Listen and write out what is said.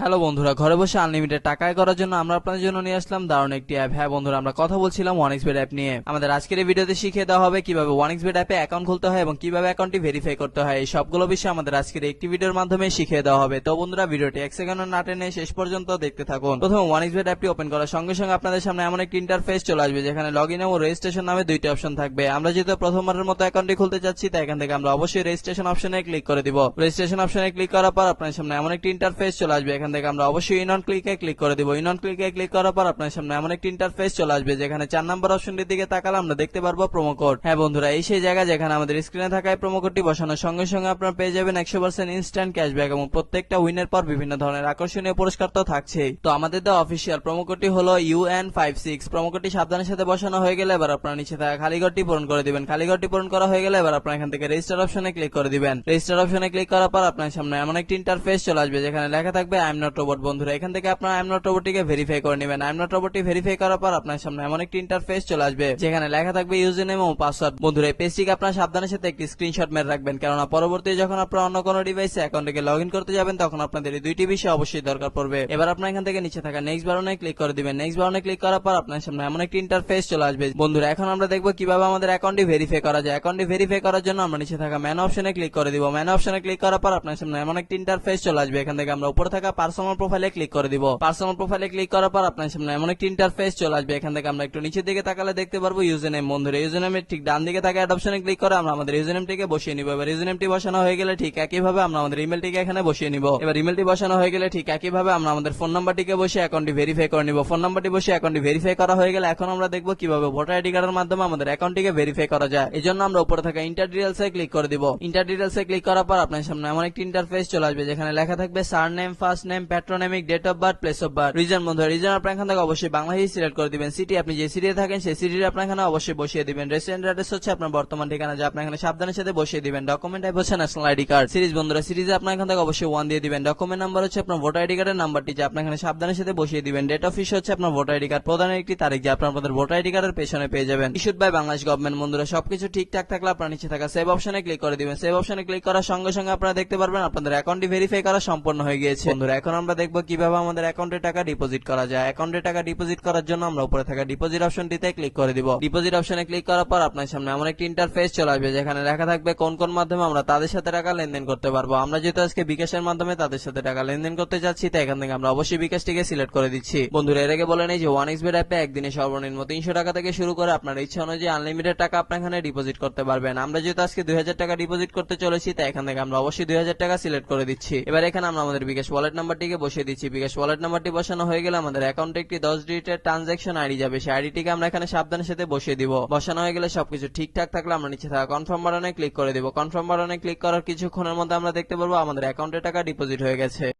Hello বন্ধুরা, ঘরে বসে আনলিমিটেড টাকা আয় করার জন্য আমরা আপনাদের জন্য নিয়ে আসলাম দারুণ একটি অ্যাপ। হ্যাঁ বন্ধুরা, আমরা কথা বলছিলাম ওয়ানএক্সবেট অ্যাপ নিয়ে। আমাদের আজকের এই ভিডিওতে শিখিয়ে দেওয়া হবে কিভাবে ওয়ানএক্সবেট অ্যাপে অ্যাকাউন্ট খুলতে হয় এবং কিভাবে অ্যাকাউন্টটি ভেরিফাই করতে হয়। এই সবগুলো বিষয় আমাদের আজকের একটি ভিডিওর মাধ্যমে শিখিয়ে দেওয়া হবে। তো বন্ধুরা, ভিডিওটি এক সেকেন্ড না টেনে শেষ পর্যন্ত দেখতে থাকুন। প্রথমে ওয়ানএক্সবেট অ্যাপটি ওপেন করার সঙ্গে সঙ্গে আপনাদের সামনে এমন একটি ইন্টারফেস চলে আসবে যেখানে লগইন এবং রেজিস্ট্রেশন নামে দুইটি অপশন থাকবে। আমরা যেহেতু প্রথমবারের মতো অ্যাকাউন্টটি খুলতে চাচ্ছি, তাই এখান থেকে আমরা অবশ্যই রেজিস্ট্রেশন অপশনে ক্লিক করে দিব। রেজিস্ট্রেশন অপশনে ক্লিক করার পর আপনাদের সামনে এমন একটি ইন্টারফেস চলে আসবে। এখান থেকে আমরা অবশ্যই ইন অন ক্লিকে ক্লিক করে দিব। ইন অন ক্লিকে ক্লিক করার পর আপনার সামনে এমন একটি ইন্টারফেস চলে আসবে যেখানে 4 নম্বর অপশনটির দিকে তাকালে আমরা দেখতে পারবো প্রোমো কোড। হ্যাঁ বন্ধুরা, এই সেই জায়গা যেখানে আমাদের স্ক্রিনে থাকা এই প্রোমো কোডটি বসানোর সঙ্গে সঙ্গে আপনারা পেয়ে যাবেন 100% ইনস্ট্যান্ট ক্যাশব্যাক এবং প্রত্যেকটা উইনের পর বিভিন্ন ধরনের আকর্ষণীয় পুরস্কার তো থাকছেই। তো আমাদের দেওয়া অফিসিয়াল প্রোমো কোডটি হলো UN56। প্রোমো কোডটি সাবধানের সাথে বসানো হয়ে গেলে এবার আপনারা নিচে থাকা খালি ঘরটি পূরণ করে দিবেন। খালি ঘরটি পূরণ করা হয়ে গেলে এবার আপনারা এখান থেকে রেজিস্টার অপশনে ক্লিক করে দিবেন। রেজিস্টার অপশনে ক্লিক করার পর আপনার সামনে এমন একটি ইন্টারফেস চলে আসবে যেখানে লেখা থাকবে আই এম নট রোবট। বন্ধুরা, এখান থেকে আপনারা আই এম নট রোবটটিকে ভেরিফাই করে নেবেন। আই এম নট রোবটটি ভেরিফাই করার পর আপনার সামনে এমন একটি ইন্টারফেস চলে আসবে যেখানে লেখা থাকবে ইউজার নেম এবং পাসওয়ার্ড। বন্ধুরা, এই পেজটিকে আপনারা সাবধানের সাথে একটি স্ক্রিনশট মেরে রাখবেন, কেননা পরবর্তীতে যখন আপনারা অন্য কোনো ডিভাইসে অ্যাকাউন্টে লগইন করতে যাবেন তখন আপনাদের এই দুইটি বিষয় অবশ্যই দরকার পড়বে। এবার আপনারা এখান থেকে নিচে থাকা নেক্সট বাটনে ক্লিক করে দিবেন। নেক্সট বাটনে ক্লিক করার পর আপনার সামনে এমন একটি ইন্টারফেস চলে আসবে। বন্ধুরা, এখন আমরা দেখবো কিভাবে আমাদের অ্যাকাউন্টটি ভেরিফাই করা যায়। অ্যাকাউন্টটি ভেরিফাই করার জন্য আমরা নিচে থাকা ম্যান অপশনে ক্লিক করে দিব। ম্যান অপশনে ক্লিক করার পর আপনার সামনে এমন একটি ইন্টারফেস চলে আসবে। এখান থেকে আমরা উপরে থাকা পার্সোনাল প্রোফাইলে ক্লিক করে দিব। পার্সোনাল প্রোফাইলে ক্লিক করার পর আপনার সামনে এমন একটি ইন্টারফেস চলে আসবে। এখান থেকে আমরা একটু নিচের দিকে তাকালে দেখতে পারবো ইউজার নেম। বন্ধুরা, ইউজার নেমের ঠিক ডান দিকে থাকা অ্যাড অপশনে ক্লিক করে আমরা আমাদের ইউজার নেমটিকে বসিয়ে নিব। এবার ইউজার নেমটি বসানো হয়ে গেলে ঠিক একইভাবে আমরা আমাদের ইমেলটিকে এখানে বসিয়ে নিব। এবার ইমেলটি বসানো হয়ে গেলে ঠিক একইভাবে আমরা আমাদের ফোন নাম্বারটিকে বসিয়ে অ্যাকাউন্টটি ভেরিফাই করে নিব। ফোন নাম্বারটি বসিয়ে অ্যাকাউন্টটি ভেরিফাই করা হয়ে গেলে এখন আমরা দেখবো কিভাবে ভোটার আইডি কার্ডের মাধ্যমে আমাদের অ্যাকাউন্টটিকে ভেরিফাই করা যায়। এই জন্য আমরা উপরে থাকা ইন্টার ডিটেইলসে ক্লিক করে দিব। ইন্টার ডিটেইলসে ক্লিক করার পর আপনার সামনে এমন একটি ইন্টারফেস চলে আসবে যেখানে লেখা থাকবে surname, first name, patronymic, date of birth, place of birth, reason. বন্ধুরা, রিজন আপনার এখান থেকে অবশ্যই বাংলাদেশ সিলেক্ট করে দিবেন। সিটি আপনি যে সিটিতে থাকেন সেই সিটির আপনার এখানে অবশ্যই বসিয়ে দিবেন। রেসিডেন্ট অ্যাড্রেস হচ্ছে আপনার বর্তমান ঠিকানা, যা আপনার এখানে সাবধানের সাথে বসিয়ে দিবেন। ডকুমেন্ট টাইপ হচ্ছে ন্যাশনাল আইডি কার্ড। সিরিজ, বন্ধুরা সিরিজে আপনার এখান থেকে অবশ্যই 1 দিয়ে দিবেন। ডকুমেন্ট নাম্বার হচ্ছে আপনার ভোটার আইডি কার্ডের নাম্বারটি, যা আপনার এখানে সাবধানের সাথে বসিয়ে দিবেন। ডেট অফ ইস্যু হচ্ছে আপনার ভোটার আইডি কার্ড প্রদানের একটি তারিখ, যা আপনাদের ভোটার আইডি কার্ডের পেছনে পেয়ে যাবেন। Issued by Bangladesh government. বন্ধুরা, সবকিছু ঠিকঠাক থাকলে আপনার নিচে থাকা সেভ অপশনে ক্লিক করে দিবেন। সেভ অপশনে ক্লিক করার সঙ্গে সঙ্গে আপনারা দেখতে পারবেন আপনাদের অ্যাকাউন্টটি ভেরিফাই করা সম্পূর্ণ হয়ে গিয়েছে। বন্ধুরা, এখন আমরা দেখবো কিভাবে আমাদের অ্যাকাউন্টে টাকা ডিপোজিট করা যায়। অ্যাকাউন্টে টাকা ডিপোজিট করার জন্য আমরা উপরে থাকা ডিপোজিট অপশনটিতে ক্লিক করে দিব। ডিপোজিট অপশনে ক্লিক করার পর আপনার সামনে এমন একটি ইন্টারফেস চলে আসবে যেখানে লেখা থাকবে কোন কোন মাধ্যমে আমরা তাদের সাথে টাকা লেনদেন করতে পারবো। আমরা যেহেতু আজকে বিকাশের মাধ্যমে তাদের সাথে টাকা লেনদেন করতে যাচ্ছি, তাই এখান থেকে আমরা অবশ্যই বিকাশটিকে সিলেক্ট করে দিচ্ছি। বন্ধুরা, এর আগে বলে নেই যে ওয়ানএক্সবেট অ্যাপে একদিনে সর্বনিম্ন 300 টাকা থেকে শুরু করে আপনার ইচ্ছা অনুযায়ী আনলিমিটেড টাকা আপনার এখানে ডিপোজিট করতে পারবেন। আমরা যেহেতু আজকে 2000 টাকা ডিপোজিট করতে চলেছি, তাই এখান থেকে আমরা অবশ্যই 2000 টাকা সিলেক্ট করে দিচ্ছি। এবার এখানে আমরা আমাদের বিকাশ ওয়ালেট নাম্বারটিকে বসিয়ে দিচ্ছি। বিকাশ ওয়ালেট নাম্বারটি বসানো হয়ে গেলে আমাদের অ্যাকাউন্টে একটি 10 ডিজিটের ট্রানজাকশন আইডি যাবে। সেই আইডিটিকে আমরা এখানে সাবধানের সাথে বসিয়ে দিব। বসানো হয়ে গেলে সবকিছু ঠিকঠাক থাকলে আমরা নিচে থাকা কনফার্ম বাটনে ক্লিক করে দিব। কনফার্ম বাটনে ক্লিক করার কিছুক্ষণের মধ্যে আমরা দেখতে পারবো আমাদের অ্যাকাউন্টে টাকা ডিপোজিট হয়ে গেছে।